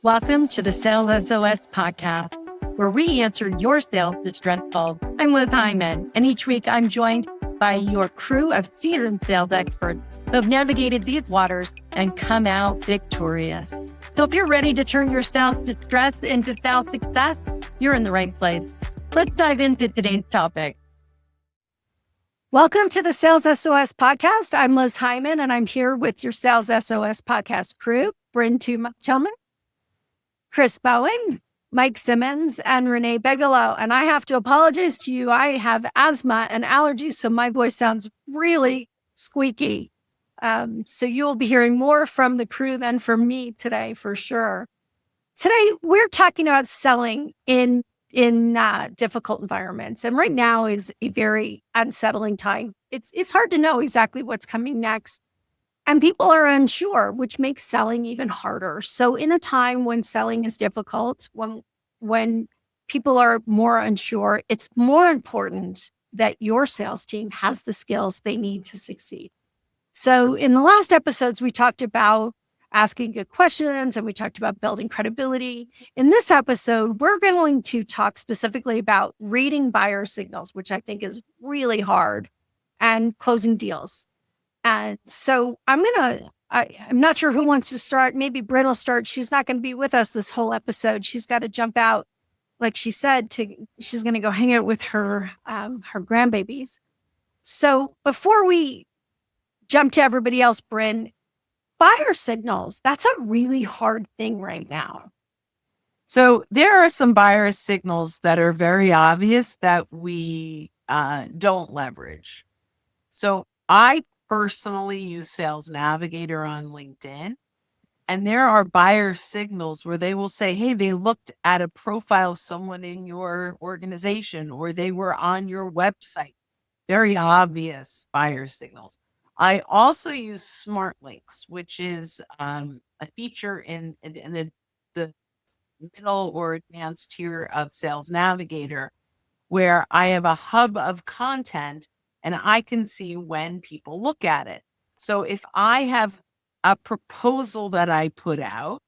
Welcome to the Sales SOS podcast, where we answer your sales distress calls. I'm Liz Heiman, and each week I'm joined by your crew of seasoned sales experts who have navigated these waters and come out victorious. So if you're ready to turn your sales distress into sales success, you're in the right place. Let's dive into today's topic. Welcome to the Sales SOS podcast. I'm Liz Heiman, and I'm here with your Sales SOS podcast crew, Bryn Tillman, Chris Bowen, Mike Simmons, and Renee Bigelow. And I have to apologize to you. I have asthma and allergies, so my voice sounds really squeaky. So you'll be hearing more from the crew than from me today, for sure. Today, we're talking about selling in difficult environments. And right now is a very unsettling time. It's hard to know exactly what's coming next. And people are unsure, which makes selling even harder. So in a time when selling is difficult, when people are more unsure, it's more important that your sales team has the skills they need to succeed. So in the last episodes, we talked about asking good questions and we talked about building credibility. In this episode, we're going to talk specifically about reading buyer signals, which I think is really hard, and closing deals. And so I'm not sure who wants to start. Maybe Bryn will start. She's not going to be with us this whole episode. She's got to jump out, like she said, she's going to go hang out with her grandbabies. So before we jump to everybody else, Bryn, buyer signals, that's a really hard thing right now. So there are some buyer signals that are very obvious that we don't leverage. So I personally use Sales Navigator on LinkedIn, and there are buyer signals where they will say, hey, they looked at a profile of someone in your organization, or they were on your website. Very obvious buyer signals. I also use smart links, which is a feature in the middle or advanced tier of Sales Navigator, where I have a hub of content and I can see when people look at it. So if I have a proposal that I put out,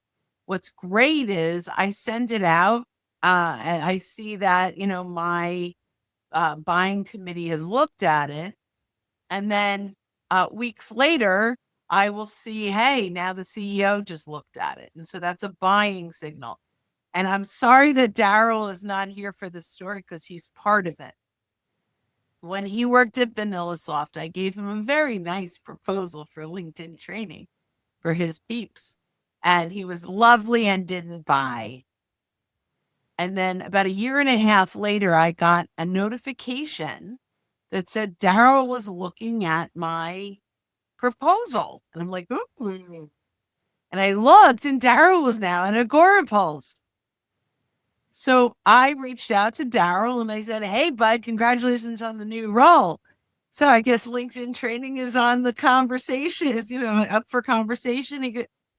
what's great is I send it out and I see that, my buying committee has looked at it. And then weeks later, I will see, hey, now the CEO just looked at it. And so that's a buying signal. And I'm sorry that Daryl is not here for this story because he's part of it. When he worked at VanillaSoft, I gave him a very nice proposal for LinkedIn training for his peeps. And he was lovely and didn't buy. And then about a year and a half later, I got a notification that said Daryl was looking at my proposal. And I'm like, ooh. And I looked and Daryl was now in Agorapulse. So I reached out to Daryl and I said, hey, bud, congratulations on the new role. So I guess LinkedIn training is on the conversation, is, up for conversation.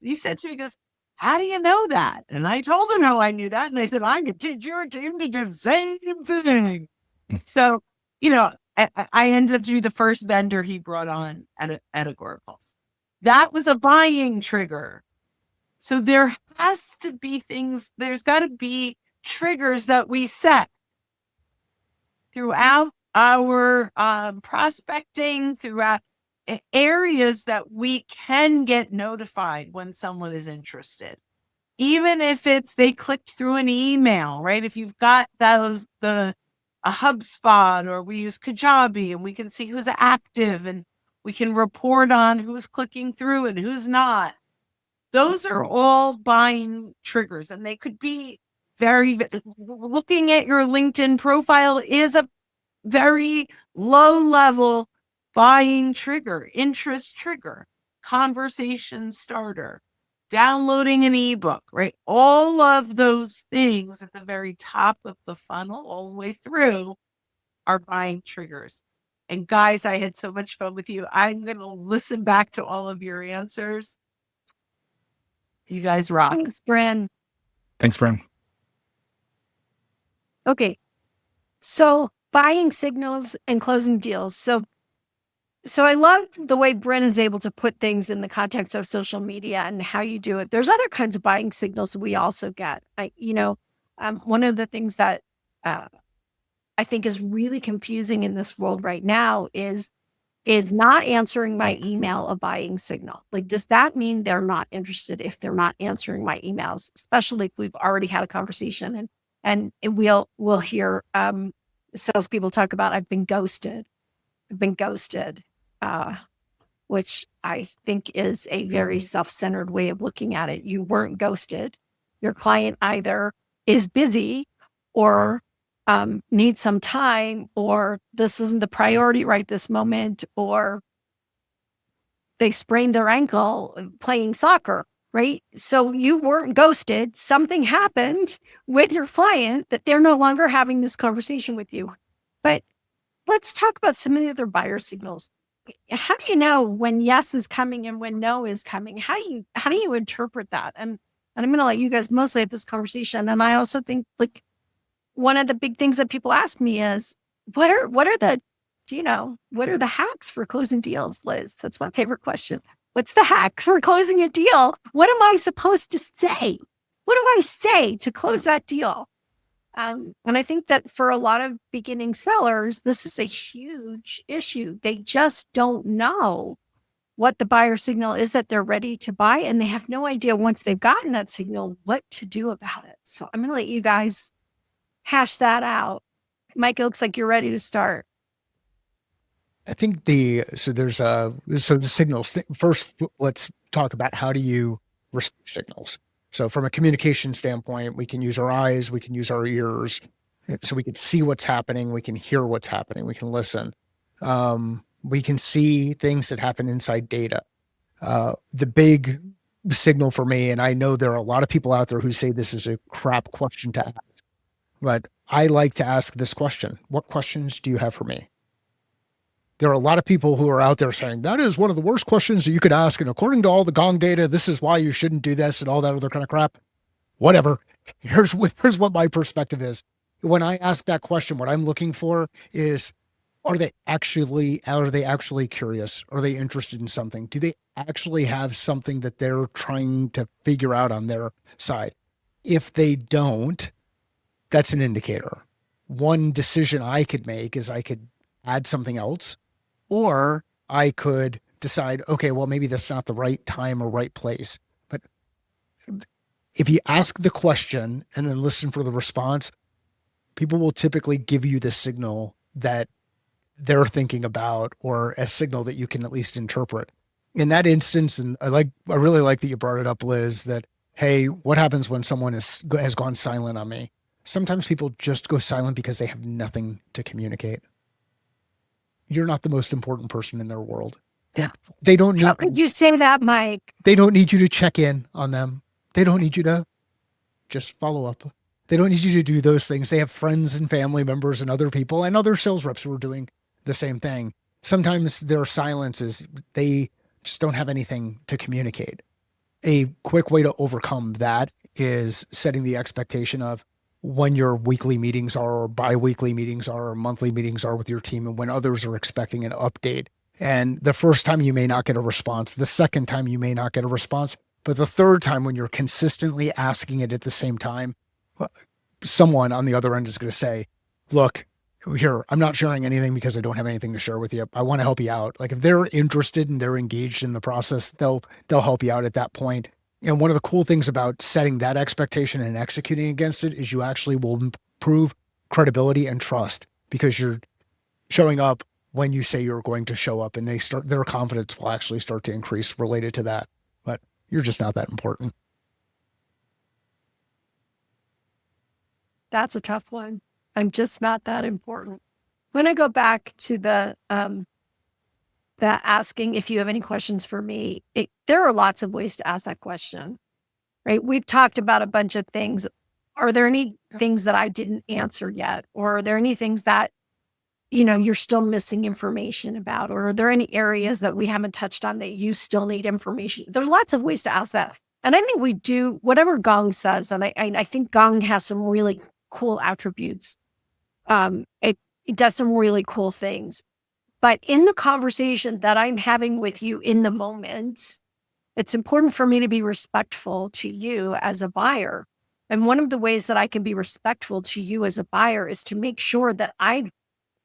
He said to me, he goes, how do you know that? And I told him how I knew that. And I said, I could teach your team to do the same thing. So, I ended up to be the first vendor he brought on at Agorapulse. That was a buying trigger. So there has to be things, there's got to be triggers that we set throughout our prospecting, throughout areas that we can get notified when someone is interested. Even if they clicked through an email, right? If you've got a HubSpot, or we use Kajabi, and we can see who's active and we can report on who's clicking through and who's not. Those are all buying triggers, and they could be looking at your LinkedIn profile is a very low level buying trigger, interest trigger, conversation starter, downloading an ebook, right? All of those things at the very top of the funnel, all the way through, are buying triggers. And guys, I had so much fun with you. I'm going to listen back to all of your answers. You guys rock. Thanks, Bryn. Thanks, Bryn. Okay. So buying signals and closing deals. So So I love the way Bryn is able to put things in the context of social media and how you do it. There's other kinds of buying signals that we also get. One of the things that uh, I think is really confusing in this world right now is not answering my email a buying signal. Like, does that mean they're not interested if they're not answering my emails, especially if we've already had a conversation and we'll hear salespeople talk about I've been ghosted. I've been ghosted, which I think is a very self-centered way of looking at it. You weren't ghosted. Your client either is busy or needs some time, or this isn't the priority right this moment, or they sprained their ankle playing soccer, right? So you weren't ghosted. Something happened with your client that they're no longer having this conversation with you. But let's talk about some of the other buyer signals. How do you know when yes is coming and when no is coming? How do you interpret that? And I'm going to let you guys mostly have this conversation. And I also think like one of the big things that people ask me is what are the hacks for closing deals, Liz? That's my favorite question. What's the hack for closing a deal? What am I supposed to say? What do I say to close that deal? And I think that for a lot of beginning sellers, this is a huge issue. They just don't know what the buyer signal is that they're ready to buy. And they have no idea once they've gotten that signal, what to do about it. So I'm going to let you guys hash that out. Mike, it looks like you're ready to start. I think the signals first. Let's talk about how do you receive signals. So from a communication standpoint, we can use our eyes, we can use our ears, so we can see what's happening, we can hear what's happening, we can listen. We can see things that happen inside data. The big signal for me, and I know there are a lot of people out there who say this is a crap question to ask, but I like to ask this question: what questions do you have for me? There are a lot of people who are out there saying that is one of the worst questions that you could ask. And according to all the Gong data, this is why you shouldn't do this and all that other kind of crap. Whatever. Here's what my perspective is. When I ask that question, what I'm looking for is, are they actually curious? Are they interested in something? Do they actually have something that they're trying to figure out on their side? If they don't, that's an indicator. One decision I could make is I could add something else. Or I could decide, okay, well, maybe that's not the right time or right place. But if you ask the question and then listen for the response, people will typically give you the signal that they're thinking about, or a signal that you can at least interpret. In that instance, and I really like that you brought it up, Liz, that, hey, what happens when someone has gone silent on me? Sometimes people just go silent because they have nothing to communicate. You're not the most important person in their world. Yeah. They don't need. How could you say that, Mike? They don't need you to check in on them. They don't need you to just follow up. They don't need you to do those things. They have friends and family members and other people and other sales reps who are doing the same thing. Sometimes their silence is they just don't have anything to communicate. A quick way to overcome that is setting the expectation of when your weekly meetings are, or bi-weekly meetings are, or monthly meetings are with your team, and when others are expecting an update. And the first time you may not get a response, the second time you may not get a response, but the third time when you're consistently asking it at the same time, someone on the other end is going to say, look, here, I'm not sharing anything because I don't have anything to share with you. I want to help you out. Like if they're interested and they're engaged in the process, they'll help you out at that point. And one of the cool things about setting that expectation and executing against it is you actually will improve credibility and trust, because you're showing up when you say you're going to show up, and their confidence will actually start to increase related to that. But you're just not that important. That's a tough one. I'm just not that important. When I go back to the asking if you have any questions for me, there are lots of ways to ask that question, right? We've talked about a bunch of things. Are there any things that I didn't answer yet? Or are there any things that, you're still missing information about? Or are there any areas that we haven't touched on that you still need information? There's lots of ways to ask that. And I think we do whatever Gong says. And I think Gong has some really cool attributes. It does some really cool things. But in the conversation that I'm having with you in the moment, it's important for me to be respectful to you as a buyer. And one of the ways that I can be respectful to you as a buyer is to make sure that I've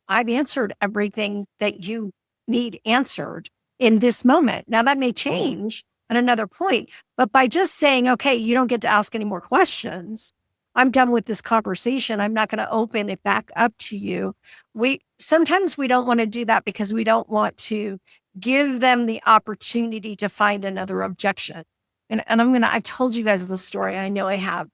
answered everything that you need answered in this moment. Now that may change at another point, but by just saying, okay, you don't get to ask any more questions, I'm done with this conversation. I'm not going to open it back up to you. Sometimes we don't want to do that because we don't want to give them the opportunity to find another objection. And I told you guys the story. I know I have.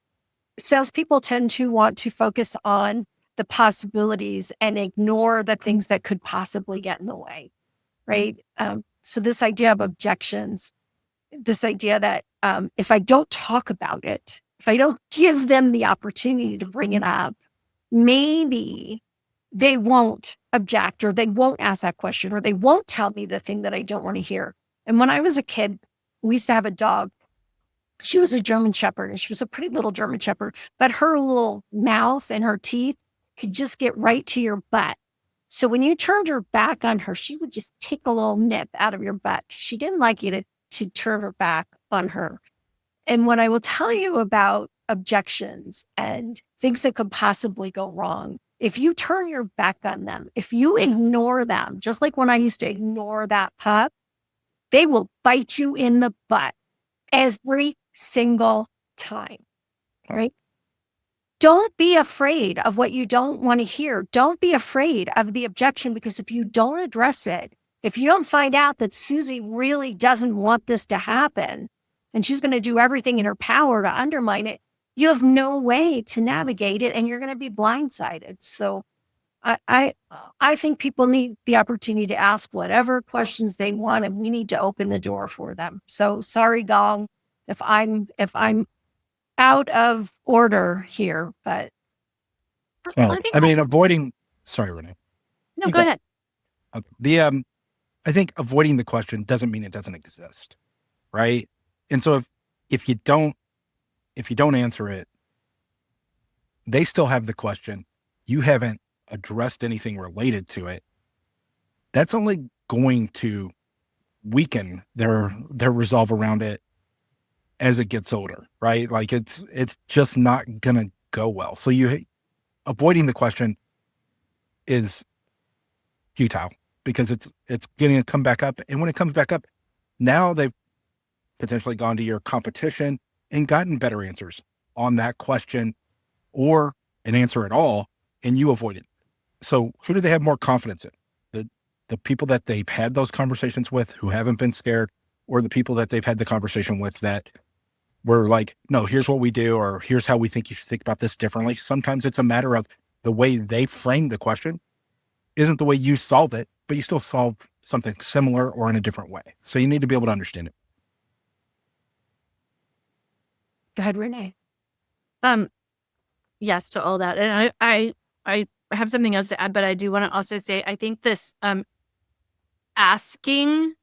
Salespeople tend to want to focus on the possibilities and ignore the things that could possibly get in the way, right? So this idea of objections, this idea that if I don't talk about it, if I don't give them the opportunity to bring it up, maybe they won't object or they won't ask that question or they won't tell me the thing that I don't want to hear. And when I was a kid, we used to have a dog. She was a German Shepherd and she was a pretty little German Shepherd, but her little mouth and her teeth could just get right to your butt. So when you turned your back on her, she would just take a little nip out of your butt. She didn't like you to turn her back on her. And what I will tell you about objections and things that could possibly go wrong, if you turn your back on them, if you ignore them, just like when I used to ignore that pup, they will bite you in the butt every single time. All right. Don't be afraid of what you don't want to hear. Don't be afraid of the objection, because if you don't address it, if you don't find out that Susie really doesn't want this to happen and she's going to do everything in her power to undermine it, you have no way to navigate it and you're going to be blindsided. So I think people need the opportunity to ask whatever questions they want, and we need to open the door for them. So sorry, Gong, if I'm out of order here, but Well, I mean, sorry, Renee. no, go ahead. Okay. I think avoiding the question doesn't mean it doesn't exist, right? And so if you don't answer it, they still have the question. You haven't addressed anything related to it. That's only going to weaken their resolve around it as it gets older, right? Like it's just not gonna go well. So avoiding the question is futile because it's going to come back up. And when it comes back up, now they've potentially gone to your competition and gotten better answers on that question or an answer at all, and you avoid it. So who do they have more confidence in? The people that they've had those conversations with who haven't been scared, or the people that they've had the conversation with that were like, no, here's what we do, or here's how we think you should think about this differently. Sometimes it's a matter of the way they frame the question isn't the way you solve it, but you still solve something similar or in a different way. So you need to be able to understand it. Go ahead, Renee. Yes to all that. And I have something else to add, but I do want to also say, I think this asking,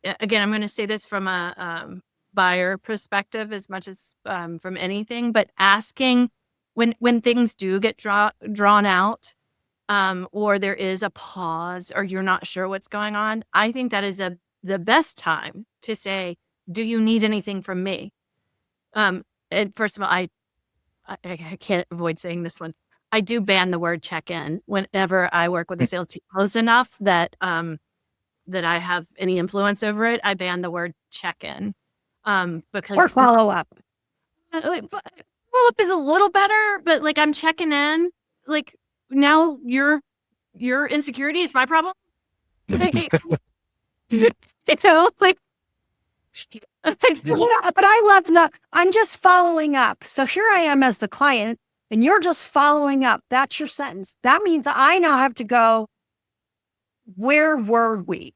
again, I'm going to say this from a buyer perspective as much as from anything, but asking when things do get drawn out, or there is a pause, or you're not sure what's going on, I think that is the best time to say, do you need anything from me? And first of all, I can't avoid saying this one. I do ban the word check-in whenever I work with a sales team close enough that that I have any influence over it. I ban the word check-in because Or follow up. Follow-up is a little better, but like I'm checking in. Like now your insecurity is my problem. You know, like. Yeah, but I love I'm just following up. So here I am as the client, and you're just following up. That's your sentence. That means I now have to go, where were we?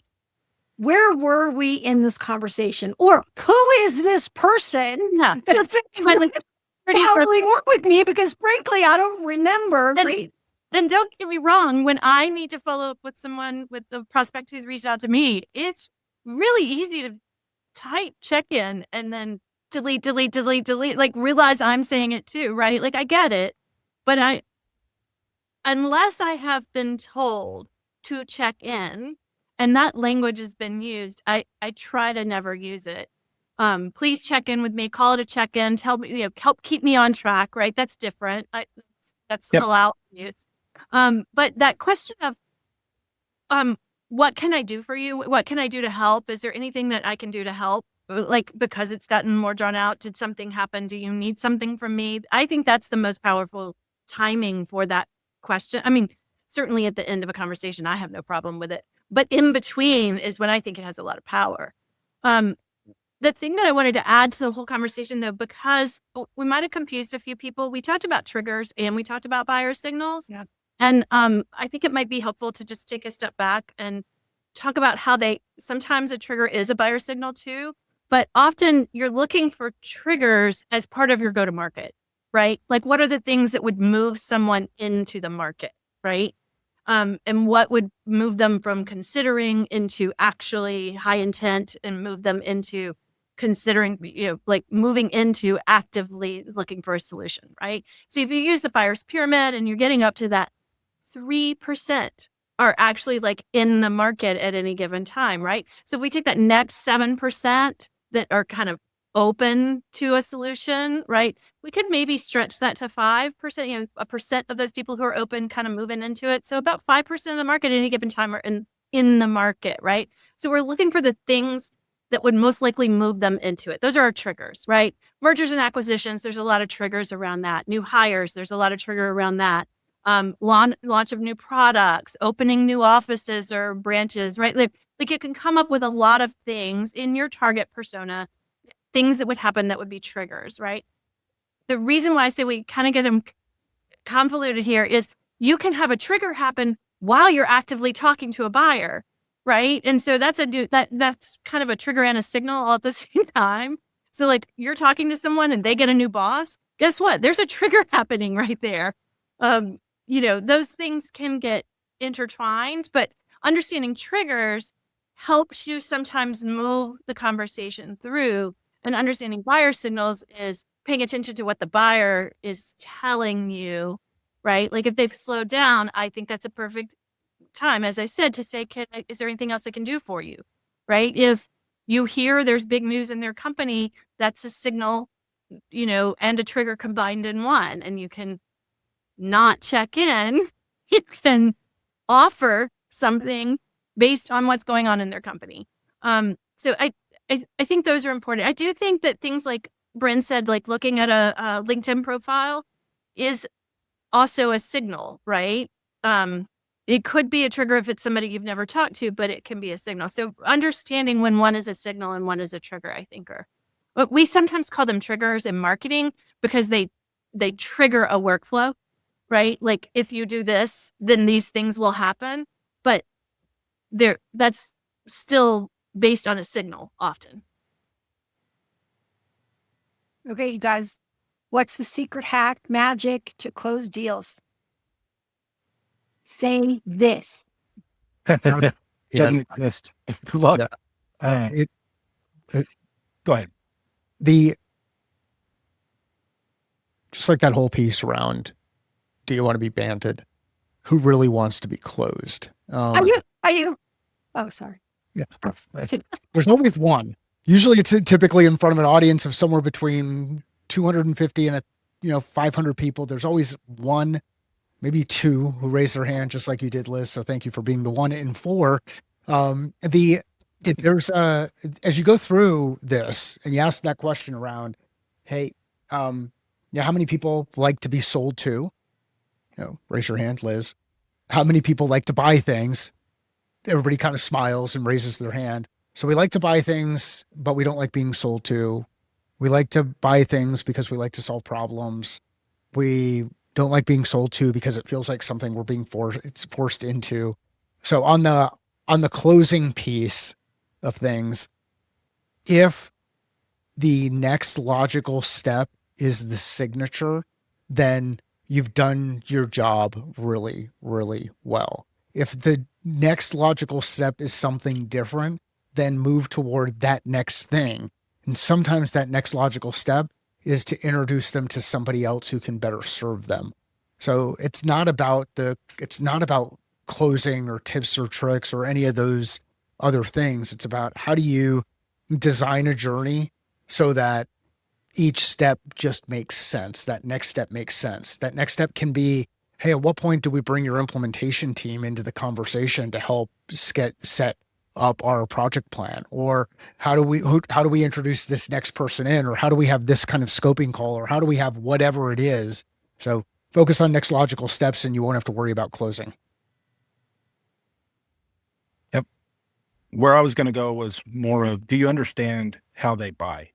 Where were we in this conversation? Or who is this person that's following up with me? Because frankly, I don't remember. Then don't get me wrong. When I need to follow up with someone, with the prospect who's reached out to me, it's really easy to type check-in and then delete, like realize I'm saying it too, right? Like I get it, but unless I have been told to check in, and that language has been used, I try to never use it. Please check in with me, call it a check-in, tell me, help keep me on track, right? That's different. That's Yep. allowed use. But that question of, what can I do for you? What can I do to help? Is there anything that I can do to help? Like, because it's gotten more drawn out, did something happen? Do you need something from me? I think that's the most powerful timing for that question. I mean, certainly at the end of a conversation, I have no problem with it. But in between is when I think it has a lot of power. The thing that I wanted to add to the whole conversation, though, because we might have confused a few people, we talked about triggers and we talked about buyer signals. Yeah. And I think it might be helpful to just take a step back and talk about how sometimes a trigger is a buyer signal too, but often you're looking for triggers as part of your go-to-market, right? Like, what are the things that would move someone into the market, right? And what would move them from considering into actually high intent and move them into considering, like moving into actively looking for a solution, right? So if you use the buyer's pyramid and you're getting up to that 3% are actually like in the market at any given time, right? So if we take that next 7% that are kind of open to a solution, right? We could maybe stretch that to 5%, a percent of those people who are open kind of moving into it. So about 5% of the market at any given time are in the market, right? So we're looking for the things that would most likely move them into it. Those are our triggers, right? Mergers and acquisitions, there's a lot of triggers around that. New hires, there's a lot of trigger around that. Launch of new products, opening new offices or branches, right? Like you can come up with a lot of things in your target persona, things that would happen that would be triggers, right? The reason why I say we kind of get them convoluted here is you can have a trigger happen while you're actively talking to a buyer, right? And so that's kind of a trigger and a signal all at the same time. So like you're talking to someone and they get a new boss, guess what? There's a trigger happening right there. Those things can get intertwined, but understanding triggers helps you sometimes move the conversation through, and understanding buyer signals is paying attention to what the buyer is telling you, right? Like if they've slowed down, I think that's a perfect time, as I said, to say, is there anything else I can do for you, right? If you hear there's big news in their company, that's a signal, and a trigger combined in one, and you can not check in, you can offer something based on what's going on in their company. So I think those are important. I do think that things like Bryn said, like looking at a LinkedIn profile is also a signal, right? It could be a trigger if it's somebody you've never talked to, but it can be a signal. So understanding when one is a signal and one is a trigger, I think but we sometimes call them triggers in marketing because they trigger a workflow, right? Like if you do this, then these things will happen, but that's still based on a signal often. Okay, guys, what's the secret hack magic to close deals? Say this. Doesn't exist. Good luck. Yeah. Go ahead. Just like that whole piece around, do you want to be banted? Who really wants to be closed? Are you? Oh, sorry. Yeah. There's always one. Usually it's typically in front of an audience of somewhere between 250 and 500 people. There's always one, maybe two who raise their hand, just like you did, Liz. So thank you for being the 1 in 4. There's as you go through this and you ask that question around, hey, how many people like to be sold to? Raise your hand, Liz. How many people like to buy things? Everybody kind of smiles and raises their hand. So we like to buy things, but we don't like being sold to. We like to buy things because we like to solve problems. We don't like being sold to because it feels like something we're being forced into. So on the closing piece of things, if the next logical step is the signature, then you've done your job really, really well. If the next logical step is something different, then move toward that next thing. And sometimes that next logical step is to introduce them to somebody else who can better serve them. So it's not about closing or tips or tricks or any of those other things. It's about how do you design a journey so that each step just makes sense. That next step makes sense. That next step can be, hey, at what point do we bring your implementation team into the conversation to help set up our project plan? Or how do we introduce this next person in? Or how do we have this kind of scoping call? Or how do we have whatever it is? So focus on next logical steps and you won't have to worry about closing. Yep. Where I was going to go was more of, do you understand how they buy?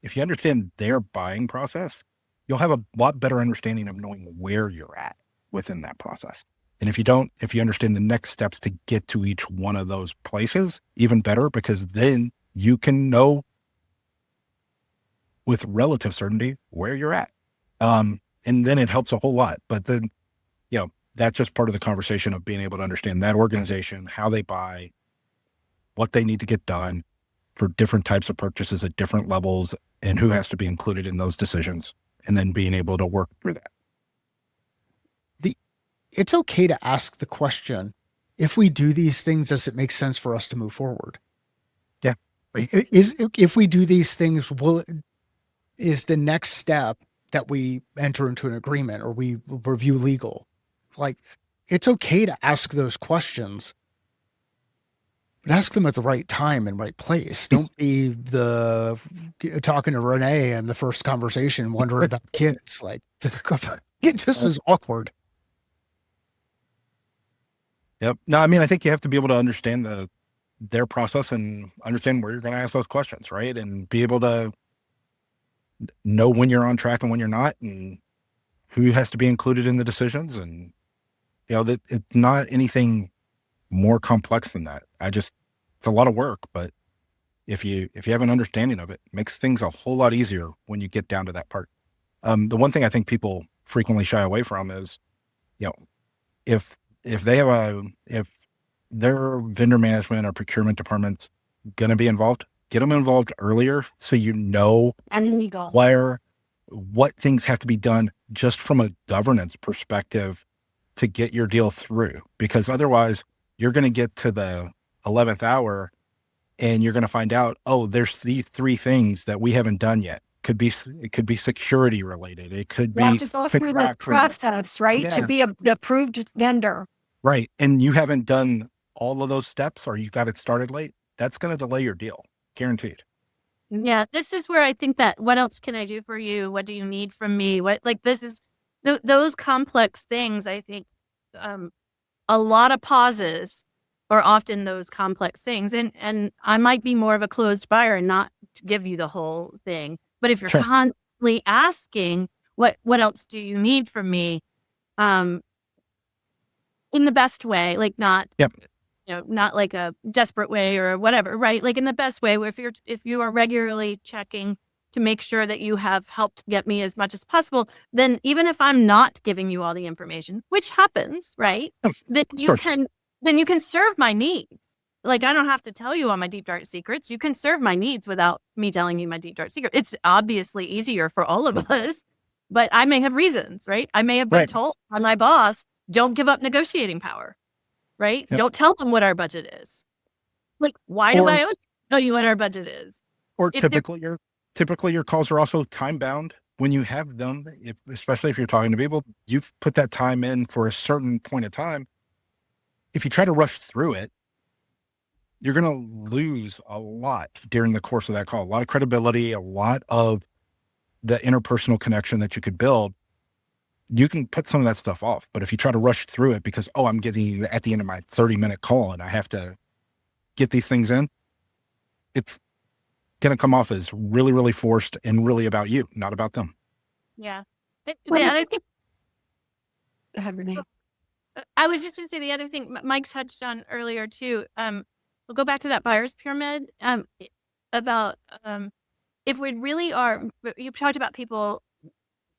If you understand their buying process, you'll have a lot better understanding of knowing where you're at within that process. And if you understand the next steps to get to each one of those places, even better, because then you can know with relative certainty where you're at. And then it helps a whole lot. But then, that's just part of the conversation of being able to understand that organization, how they buy, what they need to get done for different types of purchases at different levels, and who has to be included in those decisions, and then being able to work through that. It's okay to ask the question, if we do these things, does it make sense for us to move forward? Yeah. If we do these things, is the next step that we enter into an agreement or we review legal? Like, it's okay to ask those questions, but ask them at the right time and right place. Don't be talking to Renee in the first conversation, wondering about kids. Like, it just is awkward. Yep. No, I mean, I think you have to be able to understand their process and understand where you're going to ask those questions, right? And be able to know when you're on track and when you're not, and who has to be included in the decisions. And, that it's not anything more complex than that. It's a lot of work, but if you have an understanding of it, it makes things a whole lot easier when you get down to that part. The one thing I think people frequently shy away from is, if their vendor management or procurement department's going to be involved, get them involved earlier so and legal what things have to be done just from a governance perspective to get your deal through. Because otherwise, you're going to get to the 11th hour and you're going to find out, there's these 3 things that we haven't done yet. It could be security related. It could be you have to go through the process, right? Yeah. To be an approved vendor. Right. And you haven't done all of those steps, or you got it started late. That's going to delay your deal. Guaranteed. Yeah, this is where I think that what else can I do for you? What do you need from me? This is those complex things. I think a lot of pauses are often those complex things. And I might be more of a closed buyer and not to give you the whole thing. But if you're Sure. constantly asking, what else do you need from me? In the best way, like not, Yep. Not like a desperate way or whatever, right? Like in the best way, where if you are regularly checking to make sure that you have helped get me as much as possible, then even if I'm not giving you all the information, which happens, right? Then you can serve my needs. Like, I don't have to tell you all my deep, dark secrets. You can serve my needs without me telling you my deep, dark secret. It's obviously easier for all of us, but I may have reasons, right? I may have been told by my boss, don't give up negotiating power, right? Yep. Don't tell them what our budget is. Like, why do I tell you what our budget is? Or typically your calls are also time bound when you have them, especially if you're talking to people, you've put that time in for a certain point of time. If you try to rush through it, you're going to lose a lot during the course of that call. A lot of credibility, a lot of the interpersonal connection that you could build. You can put some of that stuff off. But if you try to rush through it because, I'm getting at the end of my 30-minute call and I have to get these things in, it's going to come off as really, really forced and really about you, not about them. Yeah. Well, And I think Go ahead, Renee. I was just going to say the other thing Mike touched on earlier too. We'll go back to that buyer's pyramid. About if we really are, you talked about people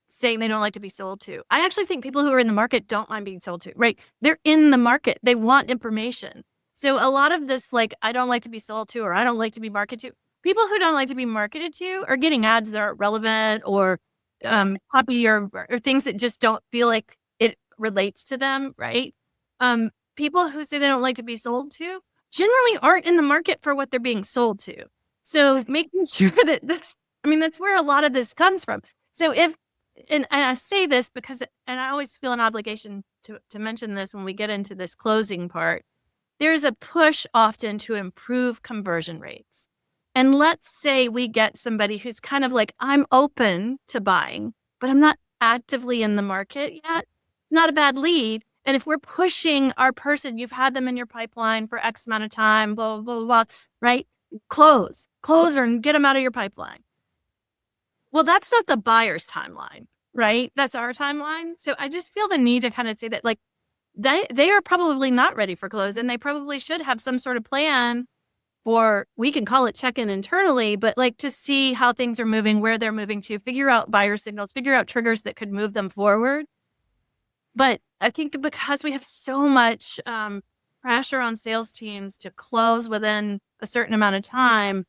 saying they don't like to be sold to. I actually think people who are in the market don't mind being sold to, right? They're in the market. They want information. So a lot of this, like, I don't like to be sold to, or I don't like to be marketed to. People who don't like to be marketed to are getting ads that are relevant or copy or things that just don't feel like it relates to them, right? people who say they don't like to be sold to generally aren't in the market for what they're being sold to. So making sure that that's where a lot of this comes from. So and I say this because, and I always feel an obligation to mention this when we get into this closing part, there's a push often to improve conversion rates. And let's say we get somebody who's kind of like, I'm open to buying, but I'm not actively in the market yet. Not a bad lead. And if we're pushing our person, you've had them in your pipeline for X amount of time, blah, blah, blah, blah, right? Close and get them out of your pipeline. Well, that's not the buyer's timeline, right? That's our timeline. So I just feel the need to kind of say that, like, they are probably not ready for close, and they probably should have some sort of plan for, we can call it check-in internally, but like to see how things are moving, where they're moving to, figure out buyer signals, figure out triggers that could move them forward. But I think because we have so much pressure on sales teams to close within a certain amount of time,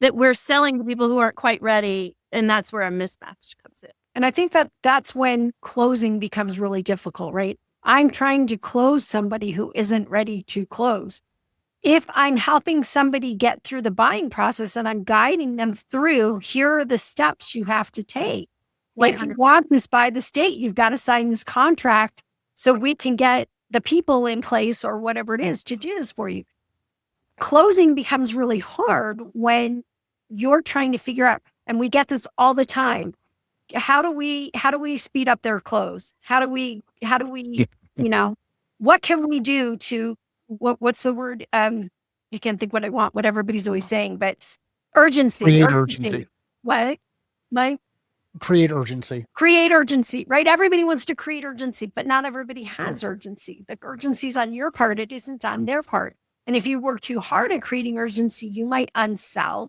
that we're selling to people who aren't quite ready. And that's where a mismatch comes in. And I think that that's when closing becomes really difficult, right? I'm trying to close somebody who isn't ready to close. If I'm helping somebody get through the buying process and I'm guiding them through, here are the steps you have to take. If you want this by the state, you've got to sign this contract so we can get the people in place or whatever it is to do this for you. Closing becomes really hard when you're trying to figure out, and we get this all the time. How do we speed up their close? How do we, what can we do to, what's the word? I can't think what I want, what everybody's always saying, but urgency. Create urgency. What? Mike? Create urgency. Create urgency, right? Everybody wants to create urgency, but not everybody has urgency. The urgency's on your part. It isn't on their part. And if you work too hard at creating urgency, you might unsell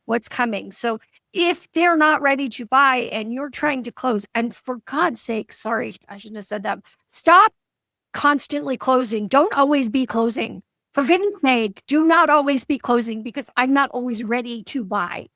what's coming. So if they're not ready to buy and you're trying to close, and for God's sake, sorry, I shouldn't have said that. Stop constantly closing. Don't always be closing. For goodness sake, do not always be closing, because I'm not always ready to buy.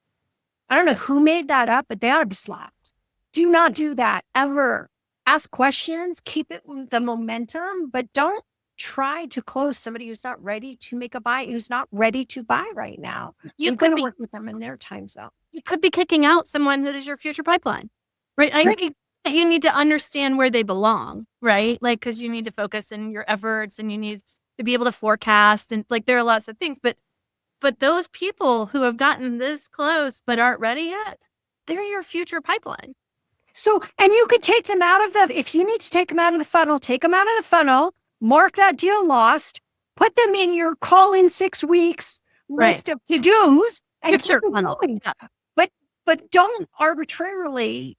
I don't know who made that up, but they ought to be slapped. Do not do that ever. Ask questions, keep it with the momentum, but don't try to close somebody who's not ready to make a buy, who's not ready to buy right now. You're going to work with them in their time zone. You could be kicking out someone that is your future pipeline, right? I think you need to understand where they belong, right? Like, because you need to focus in your efforts and you need to be able to forecast, and like there are lots of things, but those people who have gotten this close but aren't ready yet, they're your future pipeline. So, and you could take them out of if you need to take them out of the funnel, take them out of the funnel, mark that deal lost, put them in your call in 6 weeks list of to-dos, and keep funnel. Going. Yeah. But don't arbitrarily,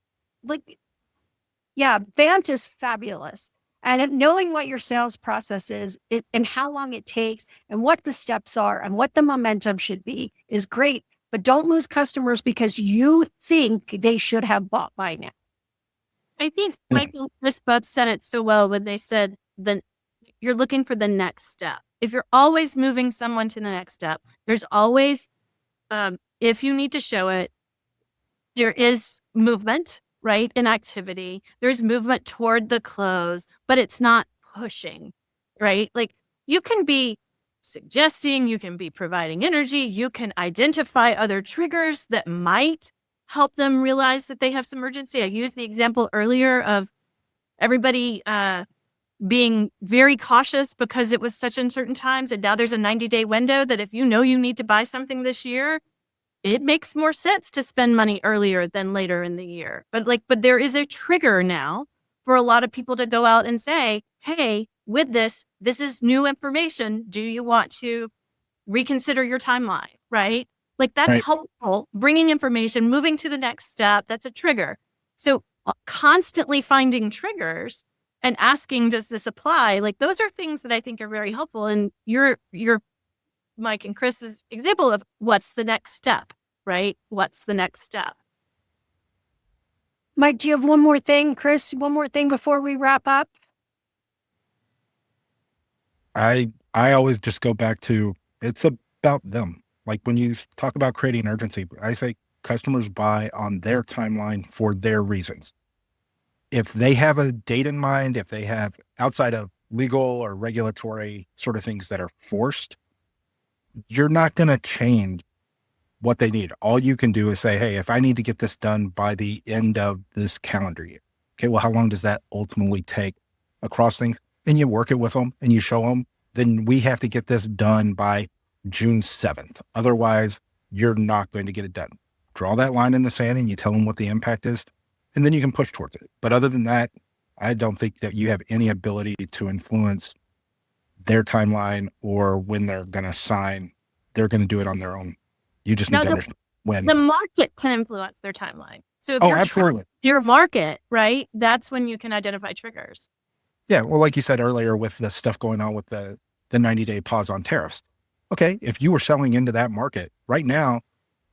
Bant is fabulous. And knowing what your sales process is and how long it takes and what the steps are and what the momentum should be is great. But don't lose customers because you think they should have bought by now. I think Michael and Chris both said it so well when they said that you're looking for the next step. If you're always moving someone to the next step, there's always, if you need to show it, there is movement, right? In activity, there's movement toward the close, but it's not pushing, right? Like you can be suggesting, you can be providing energy, you can identify other triggers that might help them realize that they have some urgency. I used the example earlier of everybody being very cautious because it was such uncertain times. And now there's a 90-day window that if you know you need to buy something this year, it makes more sense to spend money earlier than later in the year. But there is a trigger now for a lot of people to go out and say, hey, with this is new information. Do you want to reconsider your timeline? Right? Like that's helpful. Bringing information, moving to the next step. That's a trigger. So constantly finding triggers and asking, does this apply? Like those are things that I think are very helpful. And your Mike and Chris's example of what's the next step, right? What's the next step? Mike, do you have one more thing? Chris, one more thing before we wrap up? I always just go back to, it's about them. Like when you talk about creating urgency, I say customers buy on their timeline for their reasons. If they have a date in mind, if they have outside of legal or regulatory sort of things that are forced, you're not going to change what they need. All you can do is say, hey, if I need to get this done by the end of this calendar year, okay, well, how long does that ultimately take across things? And you work it with them and you show them, then we have to get this done by June 7th. Otherwise, you're not going to get it done. Draw that line in the sand and you tell them what the impact is, and then you can push towards it. But other than that, I don't think that you have any ability to influence their timeline or when they're going to sign. They're going to do it on their own. You just need to understand when. The market can influence their timeline. So if absolutely. Your market, right? That's when you can identify triggers. Yeah. Well, like you said earlier with the stuff going on with the 90-day pause on tariffs. Okay. If you were selling into that market right now,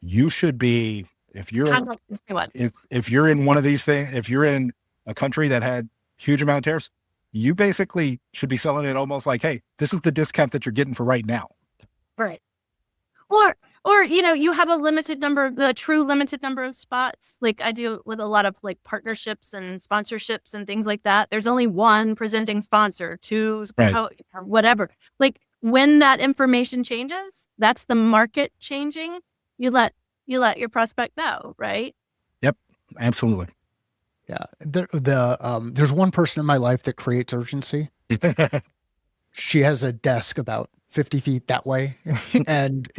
you should be, if you're in one of these things, if you're in a country that had huge amount of tariffs, you basically should be selling it almost like, hey, this is the discount that you're getting for right now. Right. Or, you have the true limited number of spots. Like I do with a lot of like partnerships and sponsorships and things like that. There's only one presenting sponsor, two, or whatever. Like when that information changes, that's the market changing. You let your prospect know, right? Yep, absolutely. Yeah. There's one person in my life that creates urgency. She has a desk about 50 feet that way and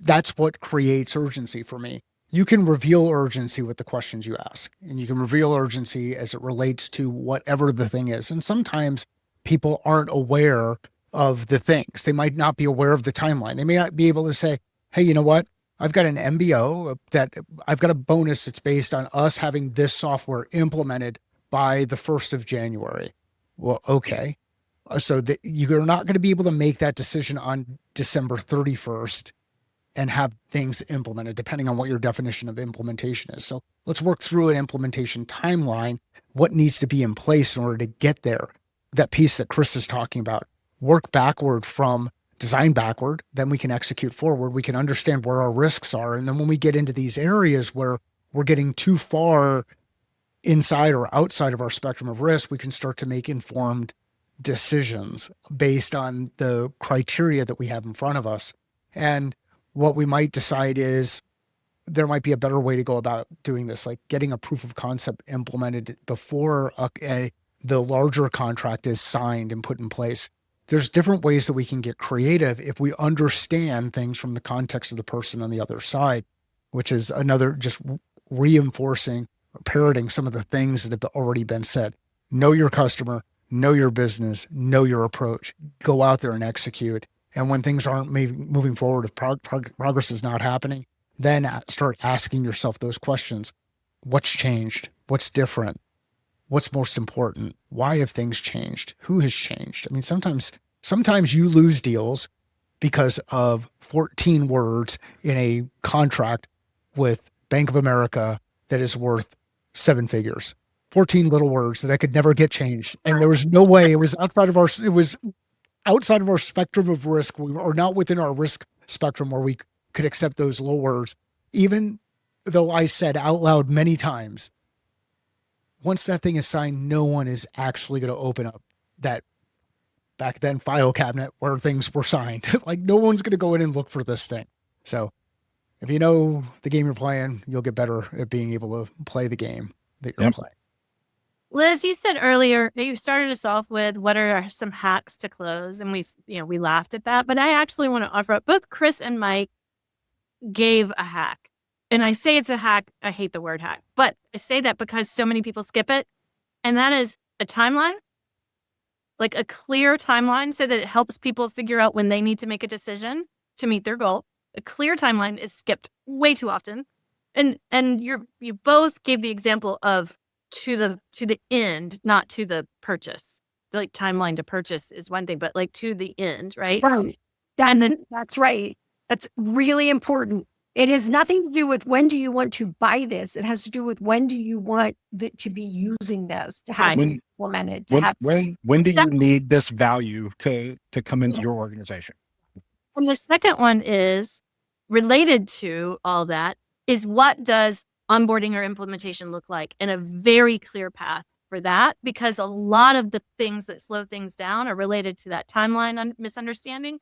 that's what creates urgency for me. You can reveal urgency with the questions you ask, and you can reveal urgency as it relates to whatever the thing is. And sometimes people aren't aware of the things. They might not be aware of the timeline. They may not be able to say, hey, you know what? I've got an MBO that I've got a bonus that's based on us having this software implemented by the 1st of January. Well, okay. So that you're not going to be able to make that decision on December 31st and have things implemented, depending on what your definition of implementation is. So let's work through an implementation timeline, what needs to be in place in order to get there. That piece that Chris is talking about, work backward from design backward, then we can execute forward. We can understand where our risks are. And then when we get into these areas where we're getting too far inside or outside of our spectrum of risk, we can start to make informed decisions based on the criteria that we have in front of us. And what we might decide is there might be a better way to go about doing this, like getting a proof of concept implemented before the larger contract is signed and put in place. There's different ways that we can get creative if we understand things from the context of the person on the other side, which is another just reinforcing, parroting some of the things that have already been said. Know your customer, know your business, know your approach, go out there and execute. And when things aren't moving forward, if progress is not happening, then start asking yourself those questions. What's changed? What's different? What's most important? Why have things changed? Who has changed? I mean, sometimes you lose deals because of 14 words in a contract with Bank of America that is worth 7 figures. 14 little words that I could never get changed. And there was no way. It was outside of our spectrum of risk. We were not within our risk spectrum where we could accept those little words. Even though I said out loud many times, once that thing is signed, no one is actually going to open up that back then file cabinet where things were signed. Like no one's going to go in and look for this thing. So if you know the game you're playing, you'll get better at being able to play the game that you're playing. Liz, you said earlier, you started us off with what are some hacks to close, and we laughed at that. But I actually want to offer up, both Chris and Mike gave a hack. And I say it's a hack. I hate the word hack, but I say that because so many people skip it. And that is a timeline, like a clear timeline so that it helps people figure out when they need to make a decision to meet their goal. A clear timeline is skipped way too often. And you both gave the example of to the end, not to the purchase. Like timeline to purchase is one thing, but like to the end, right? Right. That's right. That's really important. It has nothing to do with when do you want to buy this. It has to do with when do you want to be using this, to have it implemented. When do you need this value to come into your organization? And the second one is related to all that is what does onboarding or implementation look like in a very clear path for that, because a lot of the things that slow things down are related to that timeline misunderstanding.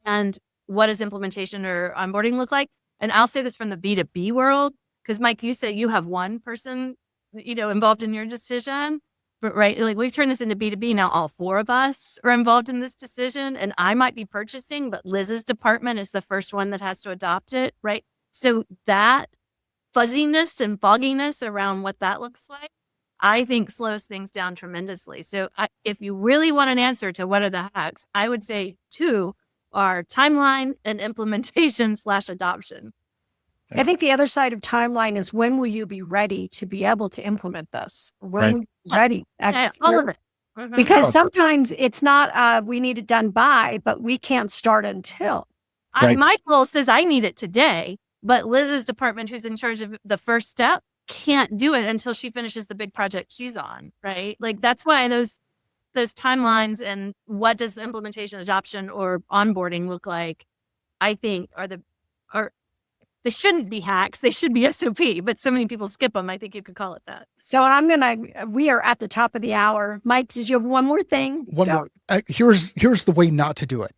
And what does implementation or onboarding look like? And I'll say this from the B2B world, because Mike, you said you have one person, involved in your decision, but right, like we've turned this into B2B now. All four of us are involved in this decision, and I might be purchasing, but Liz's department is the first one that has to adopt it, right? So that fuzziness and fogginess around what that looks like, I think slows things down tremendously. So if you really want an answer to what are the hacks, I would say 2 are timeline and implementation / adoption. I think the other side of timeline is, when will you be ready to be able to implement this? When will you be ready? All of it. Mhm. Because sometimes it's not, we need it done by, but we can't start until. My goal says I need it today, but Liz's department, who's in charge of the first step, can't do it until she finishes the big project she's on, right? Like that's why those timelines and what does implementation, adoption, or onboarding look like, I think they shouldn't be hacks. They should be SOP, but so many people skip them. I think you could call it that. So we are at the top of the hour. Mike, did you have one more thing? One more. Here's the way not to do it.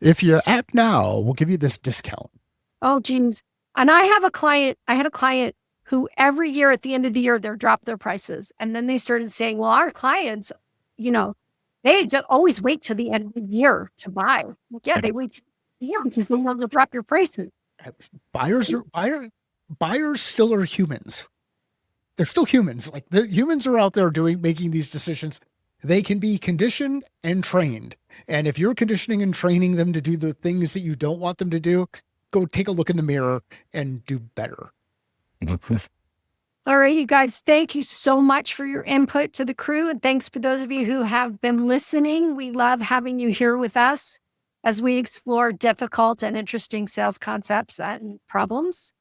If you act now, we'll give you this discount. Oh, geez. And I had a client who every year at the end of the year, they drop their prices. And then they started saying, well, our clients, they just always wait till the end of the year to buy. Yeah, they wait till the year because they want to drop your prices. Buyers still are humans. They're still humans. Like the humans are out there making these decisions. They can be conditioned and trained. And if you're conditioning and training them to do the things that you don't want them to do, go take a look in the mirror and do better. All right, you guys, thank you so much for your input to the crew. And thanks for those of you who have been listening. We love having you here with us as we explore difficult and interesting sales concepts and problems.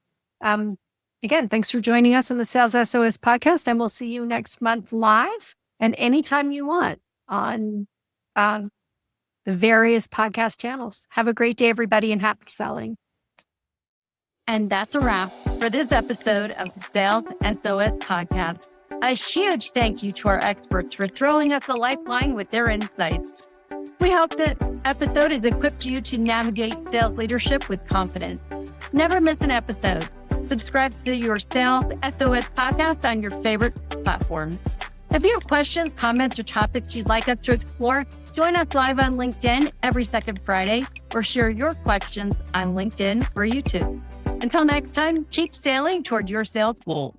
Again, thanks for joining us on the Sales SOS podcast, and we'll see you next month live and anytime you want on the various podcast channels. Have a great day, everybody, and happy selling. And that's a wrap for this episode of the Sales SOS podcast. A huge thank you to our experts for throwing us a lifeline with their insights. We hope that episode has equipped you to navigate sales leadership with confidence. Never miss an episode. Subscribe to your Sales SOS podcast on your favorite platform. If you have questions, comments, or topics you'd like us to explore, join us live on LinkedIn every second Friday, or share your questions on LinkedIn or YouTube. Until next time, keep sailing toward your sales goal.